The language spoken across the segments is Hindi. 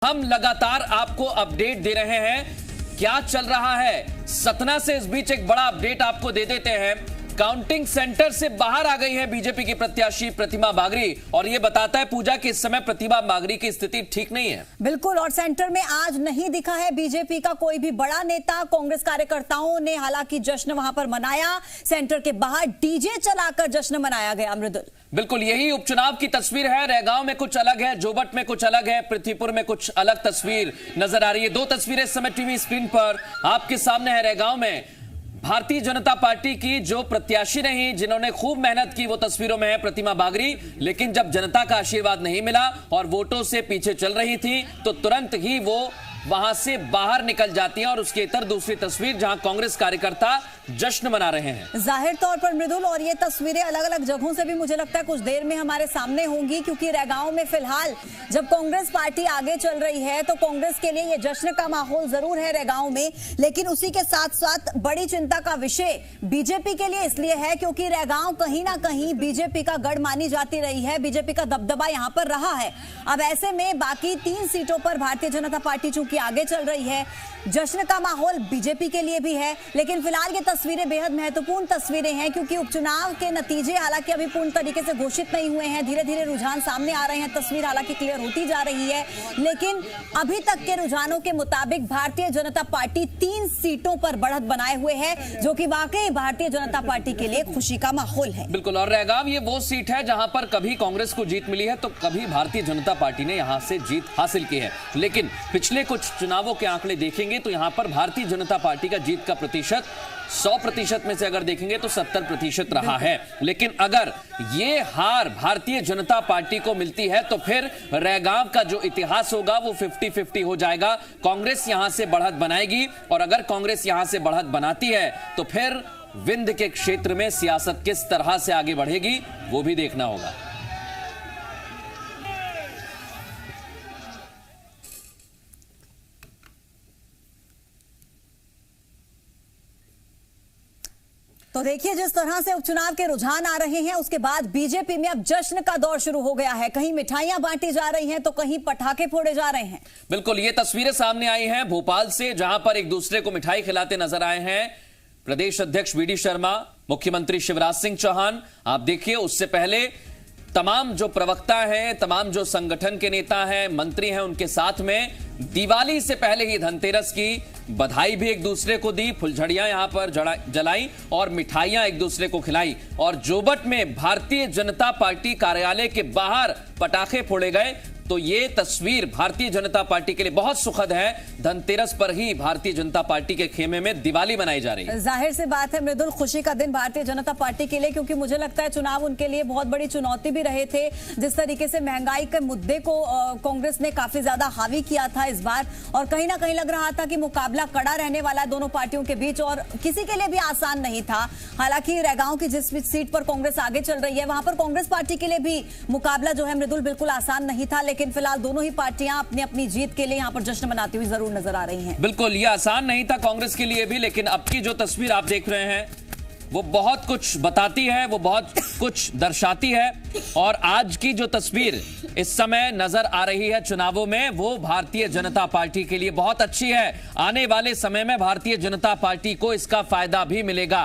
हम लगातार आपको अपडेट दे रहे हैं क्या चल रहा है सतना से। इस बीच एक बड़ा अपडेट आपको दे देते हैं। काउंटिंग सेंटर से बाहर आ गई है बीजेपी की प्रत्याशी प्रतिमा बागरी और यह बताता है पूजा कि इस समय प्रतिमा बागरी की स्थिति ठीक नहीं है। बिल्कुल, और सेंटर में आज नहीं दिखा है बीजेपी का कोई भी बड़ा नेता। कांग्रेस कार्यकर्ताओं ने हालांकि जश्न वहां पर मनाया, सेंटर के बाहर डीजे चलाकर जश्न मनाया गया। मृदुल, बिल्कुल यही उपचुनाव की तस्वीर है। रैगांव में कुछ अलग है, जोबट में कुछ अलग है, पृथ्वीपुर में कुछ अलग तस्वीर नजर आ रही है। दो तस्वीरें इस समय टीवी स्क्रीन पर आपके सामने है। रैगांव में भारतीय जनता पार्टी की जो प्रत्याशी रही, जिन्होंने खूब मेहनत की, वो तस्वीरों में है प्रतिमा बागरी। लेकिन जब जनता का आशीर्वाद नहीं मिला और वोटों से पीछे चल रही थी तो तुरंत ही वो वहां से बाहर निकल जाती है। और उसके इतर दूसरी तस्वीर जहां कांग्रेस कार्यकर्ता जश्न मना रहे हैं जाहिर तौर पर मृदुल। और ये तस्वीरें अलग अलग जगहों से भी मुझे लगता है कुछ देर में हमारे सामने होंगी, क्योंकि रैगांव में फिलहाल जब कांग्रेस पार्टी आगे चल रही है तो कांग्रेस के लिए ये जश्न का माहौल जरूर है रैगांव में। लेकिन उसी के साथ साथ बड़ी चिंता का विषय बीजेपी के लिए इसलिए है क्योंकि रैगांव कहीं ना कहीं बीजेपी का गढ़ मानी जाती रही है, बीजेपी का दबदबा यहां पर रहा है। अब ऐसे में बाकी 3 सीटों पर भारतीय जनता पार्टी चूंकि आगे चल रही है, जश्न का माहौल बीजेपी के लिए भी है। लेकिन फिलहाल ये तस्वीरें बेहद महत्वपूर्ण तस्वीरें हैं क्योंकि उपचुनाव के नतीजे हालांकि अभी पूर्ण तरीके से घोषित नहीं हुए हैं। धीरे धीरे रुझान सामने आ रहे हैं, तस्वीर हालांकि क्लियर होती जा रही है। लेकिन अभी तक के रुझानों के मुताबिक भारतीय जनता पार्टी 3 सीटों पर बढ़त बनाए हुए है, जो कि वाकई भारतीय जनता पार्टी के लिए खुशी का माहौल है। बिल्कुल, और रैगांव ये वो सीट है जहां पर कभी कांग्रेस को जीत मिली है तो कभी भारतीय जनता पार्टी ने यहां से जीत हासिल की है। लेकिन पिछले कुछ चुनावों के आंकड़े देखेंगे तो यहां पर भारतीय जनता पार्टी का जीत का प्रतिशत 100% में से अगर देखेंगे तो 70% रहा है। लेकिन अगर ये हार भारतीय जनता पार्टी को मिलती है तो फिर रैगांव का जो इतिहास होगा वो 50-50 हो जाएगा। कांग्रेस यहां से बढ़त बनाएगी और अगर कांग्रेस यहां से बढ़त बनाती है तो फिर विंध्य के क्षेत्र में सियासत किस तरह से आगे बढ़ेगी वो भी देखना होगा। तो देखिए, जिस तरह से उपचुनाव के रुझान आ रहे हैं उसके बाद बीजेपी में अब जश्न का दौर शुरू हो गया है। कहीं मिठाइयां बांटी जा रही हैं तो कहीं पटाखे फोड़े जा रहे हैं। बिल्कुल, ये तस्वीरें सामने आई हैं भोपाल से, जहां पर एक दूसरे को मिठाई खिलाते नजर आए हैं प्रदेश अध्यक्ष वीडी शर्मा, मुख्यमंत्री शिवराज सिंह चौहान। आप देखिए, उससे पहले तमाम जो प्रवक्ता हैं, तमाम जो संगठन के नेता हैं, मंत्री हैं, उनके साथ में दिवाली से पहले ही धनतेरस की बधाई भी एक दूसरे को दी, फुलझड़ियां यहां पर जलाई और मिठाइयां एक दूसरे को खिलाई। और जोबट में भारतीय जनता पार्टी कार्यालय के बाहर पटाखे फोड़े गए। तो ये तस्वीर भारतीय जनता पार्टी के लिए बहुत सुखद है। धनतेरस पर ही भारतीय जनता पार्टी के खेमे में दिवाली मनाई जा रही है। जाहिर सी बात है मृदुल, खुशी का दिन भारतीय जनता पार्टी के लिए, क्योंकि मुझे लगता है चुनाव उनके लिए बहुत बड़ी चुनौती भी रहे थे। जिस तरीके से महंगाई के मुद्दे को कांग्रेस ने काफी ज्यादा हावी किया था इस बार, और कहीं ना कहीं लग रहा था कि मुकाबला कड़ा रहने वाला है दोनों पार्टियों के बीच और किसी के लिए भी आसान नहीं था। हालांकि रैगांव की जिस सीट पर कांग्रेस आगे चल रही है वहां पर कांग्रेस पार्टी के लिए भी मुकाबला जो है मृदुल बिल्कुल आसान नहीं था। लेकिन फिलहाल दोनों ही पार्टियां अपनी अपनी जीत के लिए यहां पर जश्न मनाती हुई जरूर नजर आ रही हैं। बिल्कुल, ये आसान नहीं था कांग्रेस के लिए भी, लेकिन अब की जो तस्वीर आप देख रहे हैं वो बहुत कुछ बताती है, वो बहुत कुछ दर्शाती है। और आज की जो तस्वीर इस समय नजर आ रही है चुनावों में, वो भारतीय जनता पार्टी के लिए बहुत अच्छी है। आने वाले समय में भारतीय जनता पार्टी को इसका फायदा भी मिलेगा।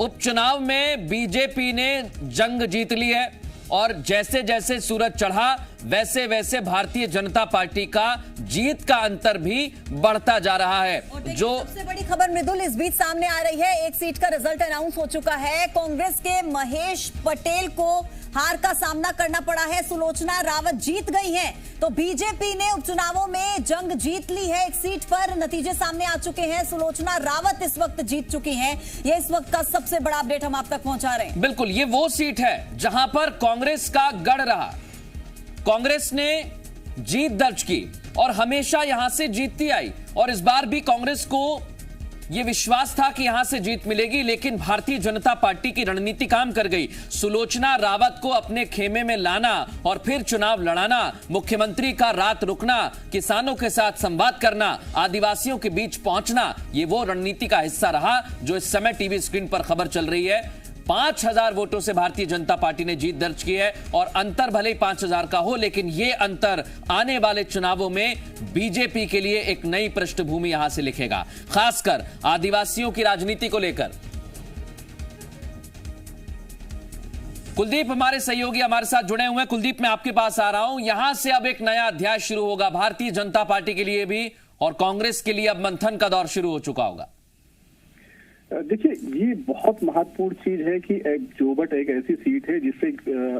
उपचुनाव में बीजेपी ने जंग जीत ली है और जैसे जैसे सूरज चढ़ा वैसे वैसे भारतीय जनता पार्टी का जीत का अंतर भी बढ़ता जा रहा है। जो सबसे बड़ी खबर मृदुल इस बीच सामने आ रही है, एक सीट का रिजल्ट अनाउंस हो चुका है। कांग्रेस के महेश पटेल को हार का सामना करना पड़ा है, सुलोचना रावत जीत गई हैं। तो बीजेपी ने उपचुनावों में जंग जीत ली है। एक सीट पर नतीजे सामने आ चुके हैं, सुलोचना रावत इस वक्त जीत चुकी हैं। ये इस वक्त का सबसे बड़ा अपडेट हम आप तक पहुंचा रहे हैं। बिल्कुल, ये वो सीट है जहां पर कांग्रेस का गढ़ रहा। कांग्रेस ने जीत दर्ज की और हमेशा यहां से जीतती आई और इस बार भी कांग्रेस को यह विश्वास था कि यहां से जीत मिलेगी। लेकिन भारतीय जनता पार्टी की रणनीति काम कर गई। सुलोचना रावत को अपने खेमे में लाना और फिर चुनाव लड़ाना, मुख्यमंत्री का रात रुकना, किसानों के साथ संवाद करना, आदिवासियों के बीच पहुंचना, यह वो रणनीति का हिस्सा रहा जो इस समय टीवी स्क्रीन पर खबर चल रही है। 5000 वोटों से भारतीय जनता पार्टी ने जीत दर्ज की है और अंतर भले ही 5000 का हो, लेकिन यह अंतर आने वाले चुनावों में बीजेपी के लिए एक नई पृष्ठभूमि यहां से लिखेगा, खासकर आदिवासियों की राजनीति को लेकर। कुलदीप हमारे सहयोगी हमारे साथ जुड़े हुए हैं। कुलदीप, मैं आपके पास आ रहा हूं। यहां से अब एक नया अध्याय शुरू होगा भारतीय जनता पार्टी के लिए भी, और कांग्रेस के लिए अब मंथन का दौर शुरू हो चुका होगा। देखिए, ये बहुत महत्वपूर्ण चीज है कि जोबट एक ऐसी सीट है जिससे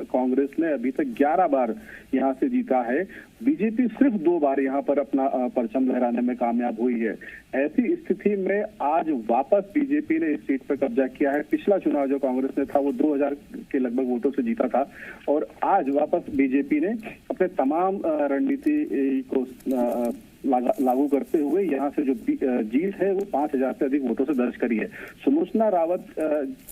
कांग्रेस ने अभी तक 11 बार यहां से जीता है। बीजेपी सिर्फ 2 बार यहां पर अपना परचम लहराने में कामयाब हुई है। ऐसी स्थिति में आज वापस बीजेपी ने इस सीट पर कब्जा किया है। पिछला चुनाव जो कांग्रेस ने था वो 2000 के लगभग वोटों से जीता था, और आज वापस बीजेपी ने अपने तमाम रणनीति को लागू करते हुए यहां से जो जीत है वो 5000 से अधिक वोटों से दर्ज करी है। सुलोचना रावत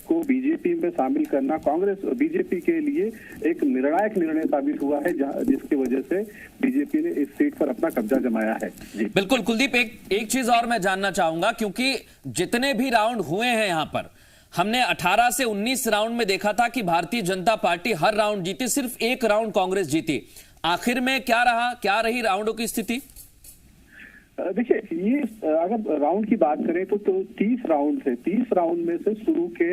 को बीजेपी में शामिल करना कांग्रेस बीजेपी के लिए एक निर्णायक निर्णय साबित हुआ है, जिसकी वजह से बीजेपी ने इस सीट पर अपना कब्जा जमाया है। जी बिल्कुल कुलदीप, एक चीज और मैं जानना चाहूंगा, क्योंकि जितने भी राउंड हुए हैं यहां पर, हमने 18 से 19 राउंड में देखा था कि भारतीय जनता पार्टी हर राउंड जीती, सिर्फ एक राउंड कांग्रेस जीती। आखिर में क्या रही राउंडों की स्थिति? देखिए, ये अगर राउंड की बात करें तो 30 राउंड में से शुरू के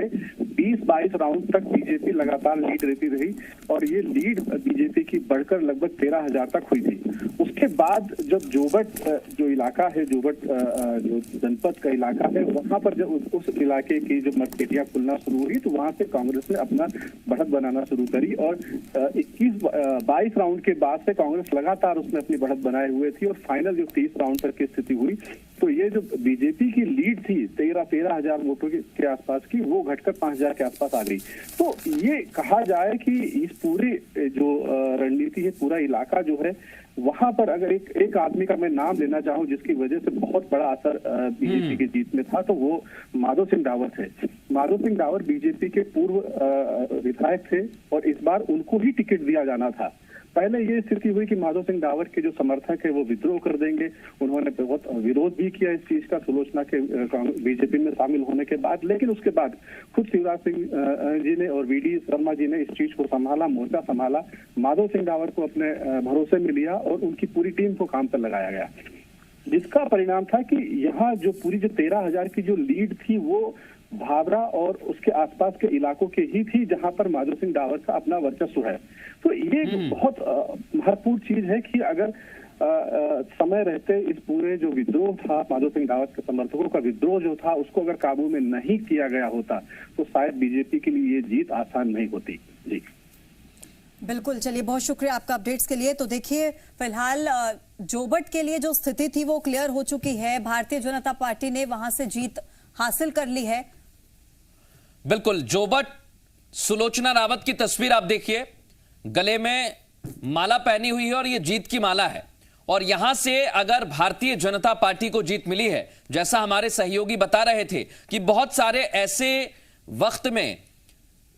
20-22 राउंड तक बीजेपी लगातार लीड रहती रही, और ये लीड बीजेपी की बढ़कर लगभग 13,000 तक हुई थी। उसके बाद जब जोबट जो इलाका है, जोबट जो जनपद का इलाका है, वहां पर जब उस इलाके की जो मतपेटियां खुलना शुरू हुई तो वहां से कांग्रेस ने अपना बढ़त बनाना शुरू करी, और 22 राउंड के बाद से कांग्रेस लगातार उसमें अपनी बढ़त बनाए हुए थी, और फाइनल जो 30 राउंड की स्थिति हुई तो ये जो बीजेपी की लीड थी 13,000 वोटों के आसपास की, वो घटकर 5,000 के आसपास आ गई। तो ये कहा जाए कि इस पूरी जो रणनीति है, पूरा इलाका जो है, वहां पर अगर एक आदमी का मैं नाम लेना चाहूं जिसकी वजह से बहुत बड़ा असर बीजेपी की जीत में था, तो वो माधो सिंह डावर थे। माधो सिंह डावर बीजेपी के पूर्व विधायक थे, और इस बार उनको ही टिकट दिया जाना था। पहले ये स्थिति हुई कि माधो सिंह डावर के जो समर्थक है वो विद्रोह कर देंगे। उन्होंने बहुत विरोध भी किया इस चीज का सुलोचना के बीजेपी में शामिल होने के बाद, लेकिन उसके बाद खुद शिवराज सिंह जी ने और वीडी शर्मा जी ने इस चीज को संभाला, मोर्चा संभाला, माधो सिंह डावर को अपने भरोसे में लिया और उनकी पूरी टीम को काम पर लगाया गया, जिसका परिणाम था कि यहाँ जो पूरी जो 13,000 की जो लीड थी वो भावरा और उसके आसपास के इलाकों के ही थी, जहां पर माधो सिंह डावर का अपना वर्चस्व है। तो ये बहुत महत्वपूर्ण चीज है कि अगर समय रहते इस पूरे जो विद्रोह था, माधो सिंह डावर के समर्थकों का विद्रोह जो था, उसको अगर काबू में नहीं किया गया होता तो शायद बीजेपी के लिए ये जीत आसान नहीं होती। जी बिल्कुल, चलिए बहुत शुक्रिया आपका अपडेट्स के लिए। तो देखिए, फिलहाल जोबट के लिए जो स्थिति थी वो क्लियर हो चुकी है, भारतीय जनता पार्टी ने वहां से जीत हासिल कर ली है। बिल्कुल, जोबट सुलोचना रावत की तस्वीर आप देखिए, गले में माला पहनी हुई है और यह जीत की माला है, और यहां से अगर भारतीय जनता पार्टी को जीत मिली है, जैसा हमारे सहयोगी बता रहे थे कि बहुत सारे ऐसे वक्त में,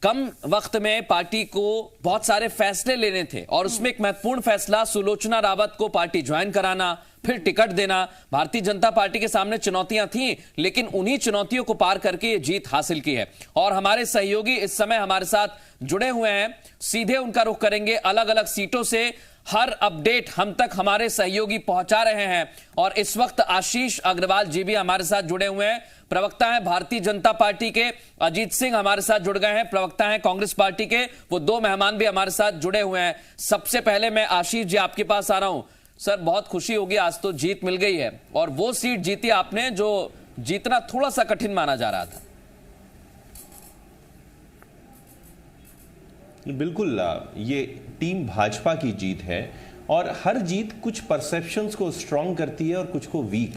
कम वक्त में पार्टी को बहुत सारे फैसले लेने थे, और उसमें एक महत्वपूर्ण फैसला सुलोचना रावत को पार्टी ज्वाइन कराना, फिर टिकट देना। भारतीय जनता पार्टी के सामने चुनौतियां थीं, लेकिन उन्हीं चुनौतियों को पार करके ये जीत हासिल की है। और हमारे सहयोगी इस समय हमारे साथ जुड़े हुए हैं, सीधे उनका रुख करेंगे। अलग अलग सीटों से हर अपडेट हम तक हमारे सहयोगी पहुंचा रहे हैं, और इस वक्त आशीष अग्रवाल जी भी हमारे साथ जुड़े हुए हैं, प्रवक्ता हैं भारतीय जनता पार्टी के। अजीत सिंह हमारे साथ जुड़ गए हैं, प्रवक्ता हैं कांग्रेस पार्टी के। वो 2 मेहमान भी हमारे साथ जुड़े हुए हैं। सबसे पहले मैं आशीष जी आपके पास आ रहा हूं। सर, बहुत खुशी होगी, आज तो जीत मिल गई है, और वो सीट जीती आपने जो जीतना थोड़ा सा कठिन माना जा रहा था। बिल्कुल, ये टीम भाजपा की जीत है, और हर जीत कुछ परसेप्शंस को स्ट्रांग करती है और कुछ को वीक।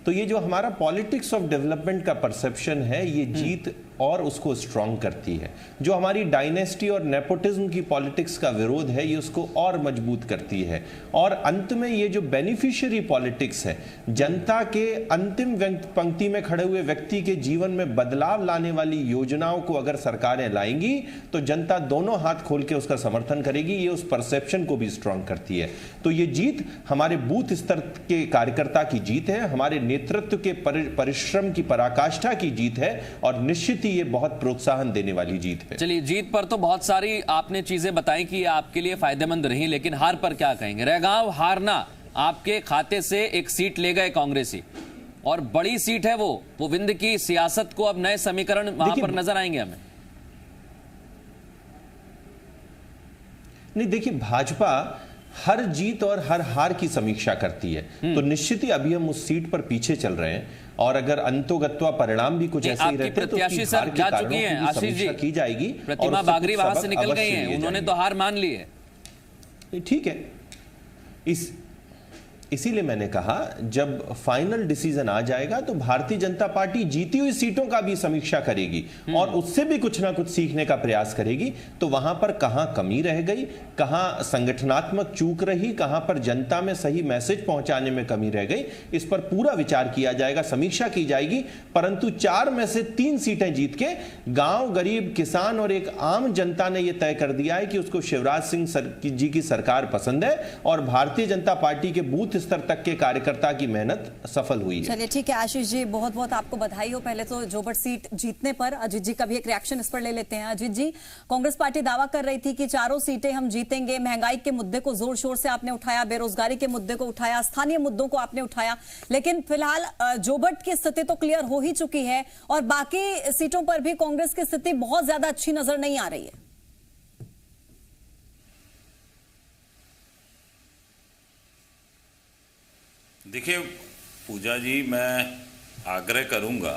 तो ये जो हमारा पॉलिटिक्स ऑफ डेवलपमेंट का परसेप्शन है, ये जीत और उसको स्ट्रांग करती है। जो हमारी डायनेस्टी और नेपोटिज्म की पॉलिटिक्स का विरोध है, ये उसको और मजबूत करती है। और अंत में ये जो बेनिफिशियरी पॉलिटिक्स है, जनता के अंतिम पंक्ति में खड़े हुए व्यक्ति के जीवन में बदलाव लाने वाली योजनाओं को अगर सरकारें लाएंगी तो जनता दोनों हाथ खोल के उसका समर्थन करेगी। ये उस परसेप्शन को भी स्ट्रांग करती है। तो ये जीत हमारे बूथ स्तर के कार्यकर्ता की जीत है, हमारे नेतृत्व के परिश्रम की पराकाष्ठा की जीत है, और निश्चित निश्चित ही ये बहुत प्रोत्साहन देने वाली जीत है। चलिए, जीत पर तो बहुत सारी आपने चीजें बताई कि आपके लिए फायदेमंद रही, लेकिन हार पर क्या कहेंगे? रैगांव हारना, आपके खाते से एक सीट ले गए कांग्रेसी, और बड़ी सीट है वो विंध्य की सियासत को अब नए समीकरण वहां पर नजर आएंगे हमें। नहीं, देखिए, भाजपा हर जीत और हर हार की समीक्षा करती है, तो निश्चित ही अभी हम उस सीट पर पीछे चल रहे हैं, और अगर अंतोगत परिणाम भी कुछ ऐसे ही रहते हैं तो प्रत्याशी सर जा चुकी हैं, आशीष जी की जाएगी। प्रतिमा बागरी वहां से निकल गई हैं, उन्होंने तो हार मान ली है। ठीक है, इसीलिए मैंने कहा जब फाइनल डिसीजन आ जाएगा तो भारतीय जनता पार्टी जीती हुई सीटों का भी समीक्षा करेगी और उससे भी कुछ ना कुछ सीखने का प्रयास करेगी। तो वहां पर कहां कमी रह गई, कहां संगठनात्मक चूक रही, कहां पर जनता में सही मैसेज पहुंचाने में कमी रह गई, इस पर पूरा विचार किया जाएगा, समीक्षा की जाएगी। परंतु 4 में से 3 सीटें जीत के गांव, गरीब, किसान और एक आम जनता ने यह तय कर दिया है कि उसको शिवराज सिंह जी की सरकार पसंद है और भारतीय जनता पार्टी के बूथ स्तर तक के कार्यकर्ता की मेहनत सफल हुई है। चलिए ठीक है आशीष जी, बहुत बहुत आपको बधाई हो पहले तो जोबट सीट जीतने पर। अजीत जी का भी एक रिएक्शन इस पर ले लेते हैं। अजीत जी, कांग्रेस पार्टी दावा कर रही थी कि 4 सीटें हम जीतेंगे, महंगाई के मुद्दे को जोर शोर से आपने उठाया, बेरोजगारी के मुद्दे को उठाया, स्थानीय मुद्दों को आपने उठाया, लेकिन फिलहाल जोबट की स्थिति तो क्लियर हो ही चुकी है और बाकी सीटों पर भी कांग्रेस की स्थिति बहुत ज्यादा अच्छी नजर नहीं आ रही है। देखिए पूजा जी, मैं आग्रह करूंगा,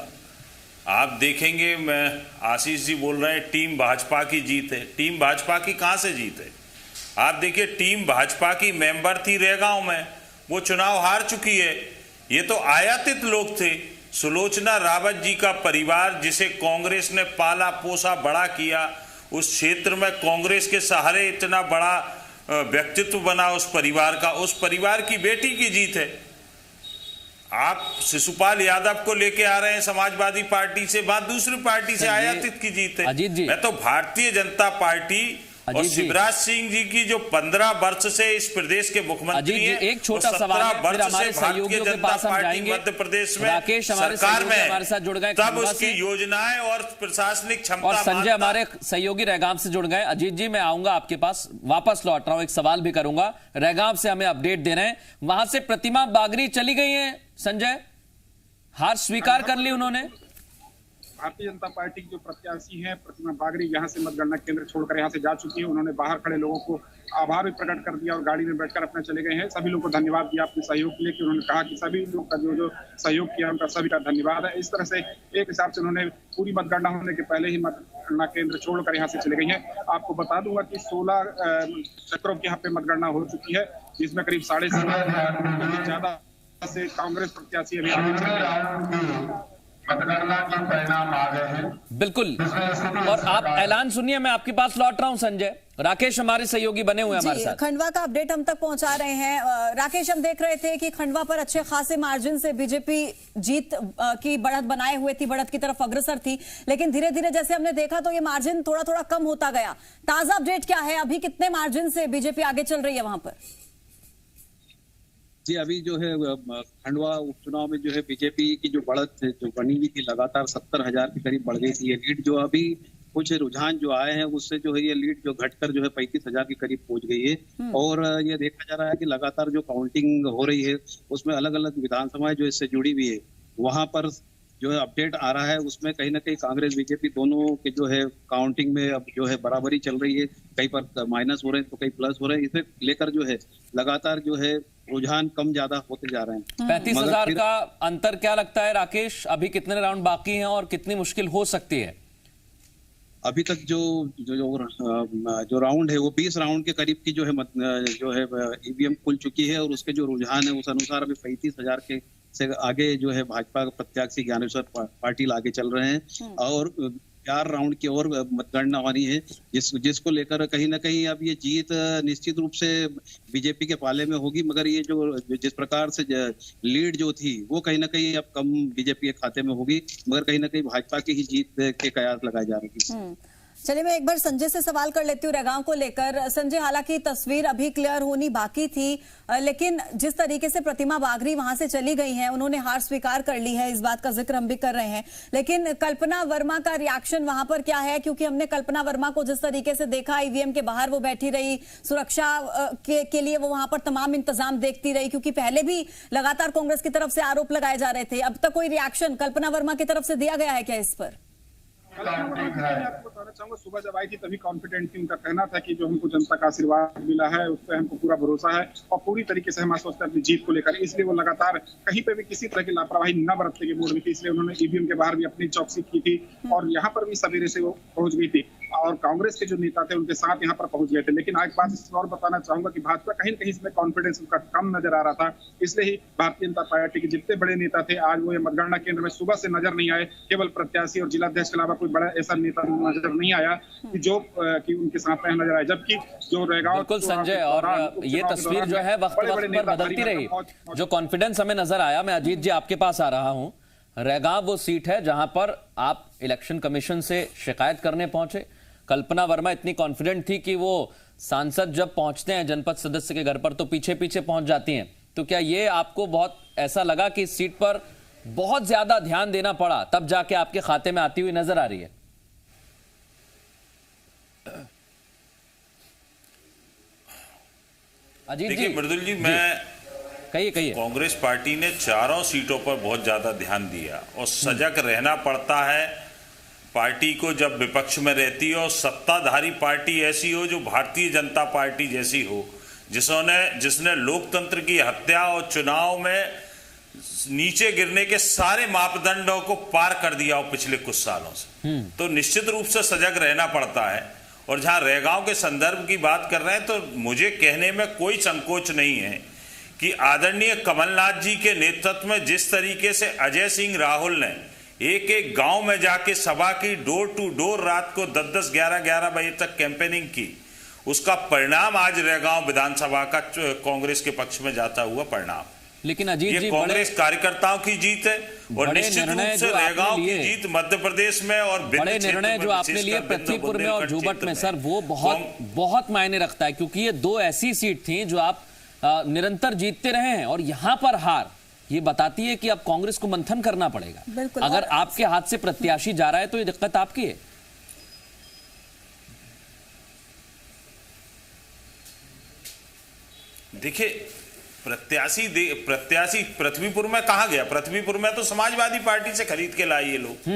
आप देखेंगे, मैं आशीष जी बोल रहे हैं टीम भाजपा की जीत है। टीम भाजपा की कहां से जीत है? आप देखिए, टीम भाजपा की मेंबर थी रेगांव में, वो चुनाव हार चुकी है। ये तो आयातित लोग थे। सुलोचना रावत जी का परिवार, जिसे कांग्रेस ने पाला पोसा बड़ा किया, उस क्षेत्र में कांग्रेस के सहारे इतना बड़ा व्यक्तित्व बना उस परिवार का, उस परिवार की बेटी की जीत है। आप शिशुपाल यादव को लेके आ रहे हैं समाजवादी पार्टी से, बात दूसरी पार्टी से आयातित की जीत है। अजीत जी, मैं तो भारतीय जनता पार्टी और शिवराज सिंह जी की जो 15 वर्ष से इस प्रदेश के मुख्यमंत्री हैं, एक छोटा सवाल है, फिर हमारे सहयोगियों के पास हम जाएंगे। मध्य प्रदेश में राकेश हमारे सरकार में हमारे साथ जुड़ गए, तब उसकी योजनाएं और प्रशासनिक क्षमता, और संजय हमारे सहयोगी रैगांव से जुड़ गए। अजीत जी, मैं आऊंगा आपके पास, वापस लौट रहा हूं, एक सवाल भी करूंगा। रैगांव से हमें अपडेट दे रहे हैं, वहां से प्रतिमा बागरी चली गई है। संजय, हार स्वीकार कर ली उन्होंने? भारतीय जनता पार्टी की जो प्रत्याशी हैं प्रतिमा बागरी, यहाँ से मतगणना केंद्र छोड़कर यहाँ से जा चुकी है। उन्होंने बाहर खड़े लोगों को आभार भी प्रकट कर दिया और गाड़ी में बैठकर अपने चले गए हैं। सभी लोगों को धन्यवाद दिया अपने सहयोग के लिए, कि उन्होंने कहा कि सभी लोग का जो सहयोग किया उनका सभी का धन्यवाद है। इस तरह से एक हिसाब से उन्होंने पूरी मतगणना होने के पहले ही मतगणना केंद्र छोड़कर यहाँ से चले गई हैं। आपको बता दूंगा कि 16 चक्रों की यहाँ पे मतगणना हो चुकी है, जिसमें करीब 7.5 ज्यादा से कांग्रेस प्रत्याशी अभी आगे चल रहे हैं। मतगणना के परिणाम आ गए हैं। बिल्कुल, और आप ऐलान सुनिए, मैं आपके पास लौट रहा हूं। संजय, राकेश हमारे सहयोगी बने हुए हमारे साथ, खंडवा का अपडेट हम तक पहुंचा रहे हैं। राकेश, हम देख रहे थे कि खंडवा पर अच्छे खासे मार्जिन से बीजेपी जीत की बढ़त बनाए हुए थी, बढ़त की तरफ अग्रसर थी, लेकिन धीरे धीरे जैसे हमने देखा तो ये मार्जिन थोड़ा थोड़ा कम होता गया। ताजा अपडेट क्या है, अभी कितने मार्जिन से बीजेपी आगे चल रही है वहां पर? जी, अभी जो है खंडवा उपचुनाव में जो है बीजेपी की जो बढ़त जो बनी हुई थी, लगातार 70,000 के करीब बढ़ गई थी ये लीड। जो अभी कुछ रुझान जो आए हैं उससे जो है ये लीड जो घटकर जो है 35,000 के करीब पहुंच गई है। और ये देखा जा रहा है कि लगातार जो काउंटिंग हो रही है उसमें अलग अलग विधानसभाएं जो इससे जुड़ी हुई है, वहां पर जो है अपडेट आ रहा है, उसमें कहीं ना कहीं कांग्रेस बीजेपी दोनों के जो है काउंटिंग में अब जो है बराबरी चल रही है। कहीं पर माइनस हो रहे हैं तो कहीं प्लस हो रहे हैं। इसे लेकर जो है लगातार जो है रुझान कम ज्यादा होते जा रहे हैं। 35,000 का अंतर क्या लगता है राकेश? अभी कितने राउंड बाकी हैं और कितनी मुश्किल हो सकती है? अभी तक जो राउंड है वो 20 राउंड के करीब की जो है ईवीएम खुल चुकी है, और उसके जो रुझान है उस अनुसार अभी 35,000 के से आगे जो है भाजपा प्रत्याशी ज्ञानेश्वर पाटिल आगे चल रहे हैं। और 4 राउंड की और मतगणना होनी है, जिसको लेकर कहीं ना कहीं अब ये जीत निश्चित रूप से बीजेपी के पाले में होगी। मगर ये जो जिस प्रकार से लीड जो थी वो कहीं ना कहीं अब कम बीजेपी के खाते में होगी, मगर कहीं ना कहीं भाजपा की ही जीत के कयास लगाए जा रहे हैं। चलिए मैं एक बार संजय से सवाल कर लेती हूँ रैगांव को लेकर। संजय, हालांकि तस्वीर अभी क्लियर होनी बाकी थी, लेकिन जिस तरीके से प्रतिमा बागरी वहां से चली गई हैं, उन्होंने हार स्वीकार कर ली है, इस बात का जिक्र हम भी कर रहे हैं, लेकिन कल्पना वर्मा का रिएक्शन वहां पर क्या है? क्योंकि हमने कल्पना वर्मा को जिस तरीके से देखा, ईवीएम के बाहर वो बैठी रही, सुरक्षा के लिए वो वहां पर तमाम इंतजाम देखती रही, क्योंकि पहले भी लगातार कांग्रेस की तरफ से आरोप लगाए जा रहे थे। अब तक कोई रिएक्शन कल्पना वर्मा की तरफ से दिया गया है क्या इस पर? आपको बताना चाहूंगा, सुबह जब आई थी तभी कॉन्फिडेंट थी। उनका कहना था कि जो हमको जनता का आशीर्वाद मिला है उस पर हमको पूरा भरोसा है और पूरी तरीके से हम आश्वस्त हैं अपनी जीत को लेकर। इसलिए वो लगातार कहीं पे भी किसी तरह की लापरवाही न बरतने के मूड में थी। इसलिए उन्होंने ईवीएम के बाहर भी अपनी चौकसी की थी और यहाँ पर भी सवेरे से वो पहुंच गई थी और कांग्रेस के जो नेता थे उनके साथ यहाँ पर पहुंच गए थे। लेकिन एक बात इस और बताना चाहूंगा कि भाजपा कहीं न कहीं इसमें कॉन्फिडेंस उनका कम नजर आ रहा था। इसलिए ही भारतीय जनता पार्टी के जितने बड़े नेता थे आज वो ये मतगणना केंद्र में सुबह से नजर नहीं आए। केवल प्रत्याशी और जिलाध्यक्ष के अलावा कोई बड़ा ऐसा नेता नजर नहीं आया कि जो कि उनके साथ नजर आए। जबकि जो रैगांव, बिल्कुल संजय, और ये तस्वीर जो है वक्त पर बदलती रही। जो कॉन्फिडेंस हमें नजर आया, मैं अजीत जी आपके पास आ रहा हूं। रैगांव वो सीट है जहां पर आप इलेक्शन कमीशन से शिकायत करने पहुंचे। कल्पना वर्मा इतनी कॉन्फिडेंट थी कि वो सांसद जब पहुंचते हैं जनपद सदस्य के घर पर तो पीछे पीछे पहुंच जाती हैं। तो क्या ये आपको बहुत ऐसा लगा कि इस सीट पर बहुत ज्यादा ध्यान देना पड़ा, तब जाके आपके खाते में आती हुई नजर आ रही है? अजीत जी, मृदुल जी, मैं कहिए। कांग्रेस पार्टी ने चारों सीटों पर बहुत ज्यादा ध्यान दिया और सजग रहना पड़ता है पार्टी को जब विपक्ष में रहती हो। सत्ताधारी पार्टी ऐसी हो जो भारतीय जनता पार्टी जैसी हो, जिसने लोकतंत्र की हत्या और चुनाव में नीचे गिरने के सारे मापदंडों को पार कर दिया हो पिछले कुछ सालों से। तो निश्चित रूप से सजग रहना पड़ता है। और जहां रैगांव के संदर्भ की बात कर रहे हैं तो मुझे कहने में कोई संकोच नहीं है कि आदरणीय कमलनाथ जी के नेतृत्व में जिस तरीके से अजय सिंह राहुल ने एक एक गांव में जाके सभा की, डोर टू डोर रात को 10-10, 11-11 बजे तक कैंपेनिंग की, उसका परिणाम आज रैगांव विधानसभा का कांग्रेस के पक्ष में जाता हुआ परिणाम। लेकिन अजीत जी, कांग्रेस कार्यकर्ताओं की जीत है और निश्चित रूप से रैगांव की जीत मध्य प्रदेश में और बड़े निर्णय जो आपने लिए पृथ्वीपुर में और जोबट में, सर, वो बहुत मायने रखता है, क्योंकि ये दो ऐसी सीट थी जो आप निरंतर जीतते रहे हैं और यहां पर हार ये बताती है कि अब कांग्रेस को मंथन करना पड़ेगा। अगर आपके हाथ से प्रत्याशी जा रहा है तो ये दिक्कत आपकी है। देखिए, प्रत्याशी पृथ्वीपुर में कहा गया? पृथ्वीपुर में तो समाजवादी पार्टी से खरीद के लाए ये लोग।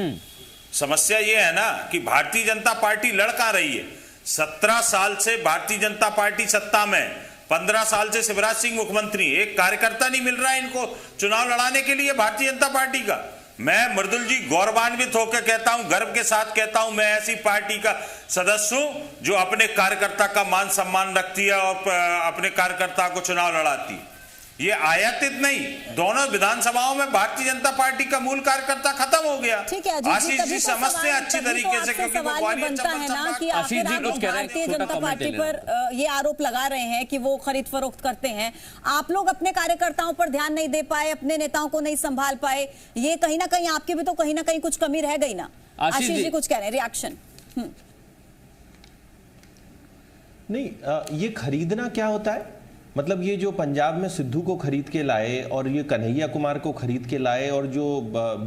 समस्या ये है ना कि भारतीय जनता पार्टी लड़ कहां रही है? 17 साल से भारतीय जनता पार्टी सत्ता में, 15 साल से शिवराज सिंह मुख्यमंत्री, एक कार्यकर्ता नहीं मिल रहा है इनको चुनाव लड़ाने के लिए भारतीय जनता पार्टी का। मैं मृदुल जी गौरवान्वित होकर कहता हूं, गर्व के साथ कहता हूं, मैं ऐसी पार्टी का सदस्य हूं जो अपने कार्यकर्ता का मान सम्मान रखती है और अपने कार्यकर्ता को चुनाव लड़ाती है। ये आयातित नहीं, दोनों विधानसभाओं में भारतीय जनता पार्टी का मूल कार्यकर्ता खत्म हो गया। आशीष जी समझते हैं अच्छी तरीके से, क्योंकि वो बनता है ना कि आखिर आप भारतीय जनता पार्टी पर ये आरोप लगा रहे हैं कि वो खरीद फरोख्त करते हैं। आप लोग अपने कार्यकर्ताओं पर ध्यान नहीं दे पाए, अपने नेताओं को नहीं संभाल पाए, ये कहीं ना कहीं आपकी भी तो कहीं ना कहीं कुछ कमी रह गई ना। आशीष जी कुछ कह रहे हैं, रिएक्शन? नहीं, ये खरीदना क्या होता है? मतलब ये जो पंजाब में सिद्धू को खरीद के लाए और ये कन्हैया कुमार को खरीद के लाए और जो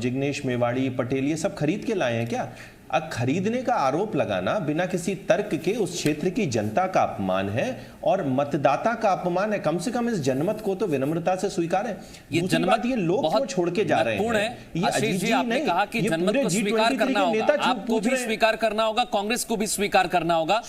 जिग्नेश मेवाड़ी, पटेल, ये सब खरीद के लाए हैं क्या? अब खरीदने का आरोप लगाना बिना किसी तर्क के उस क्षेत्र की जनता का अपमान है और मतदाता का अपमान है। कम से कम इस जनमत को तो विनम्रता से स्वीकार है। ये जनमत ये लोग क्यों छोड़ के जा रहे हैं? ये आशीष जी, आपने कहा कि जनमत को स्वीकार करना होगा, आपको भी स्वीकार करना होगा, कांग्रेस को भी स्वीकार करना होगा।